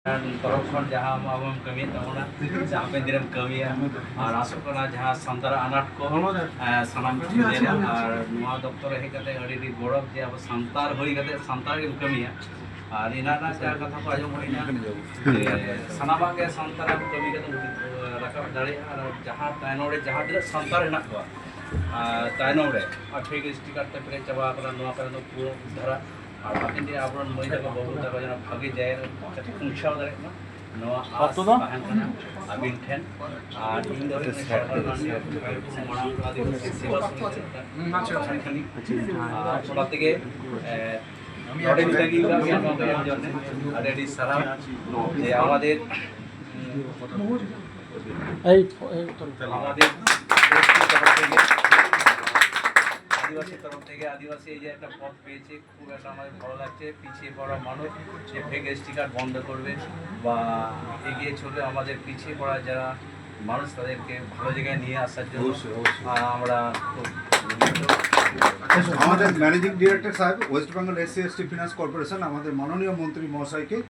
तरफ खन जहाँ हम कमी तबना जहाँ पे दिनम कमी और आसोकना जहाँ संतार अनाट को सनाम चिंदेना और नुआ दफ्तर हे कते अड़ी गौरव जे अब संतार होई कते संतार के कमी और इना ना जा कथा को आजम होइना सनामा के संतार कमी कते रकब दाड़े और जहाँ ताइनोरे जहाँ दिन संतार हेना को ताइनोरे और ठीक स्टिकर ते पे चबा करा नुआ करे पूरा धरा और हाकिन दे आपन मइदा को बहुत तक जना भागी जाय फंक्शन दारे ना नवा आस बाहन कना अबिन ठेन और इन दो सरकार मांग आदि सेवा खानी ওনা থেকে নডেল লাগি আমি আমাদের জন্য অলরেডি সারা যে আমাদের এই আমাদের आदिवासी तरफ থেকে आदिवासी এই যে একটা পথ পেয়েছে খুব একটা আমাদের ভালো লাগছে পিছিয়ে পড়া মানুষ যে ফেক স্টিকার বন্ধ করবে বা এগিয়ে চলে আমাদের পিছিয়ে পড়া যারা মানুষ তাদেরকে ভালো জায়গায় নিয়ে আসার জন্য আমরা আমাদের ম্যানেজিং ডিরেক্টর সাহেব West Bengal SC ST finance corporation আমাদের মাননীয় মন্ত্রী মহাশয়কে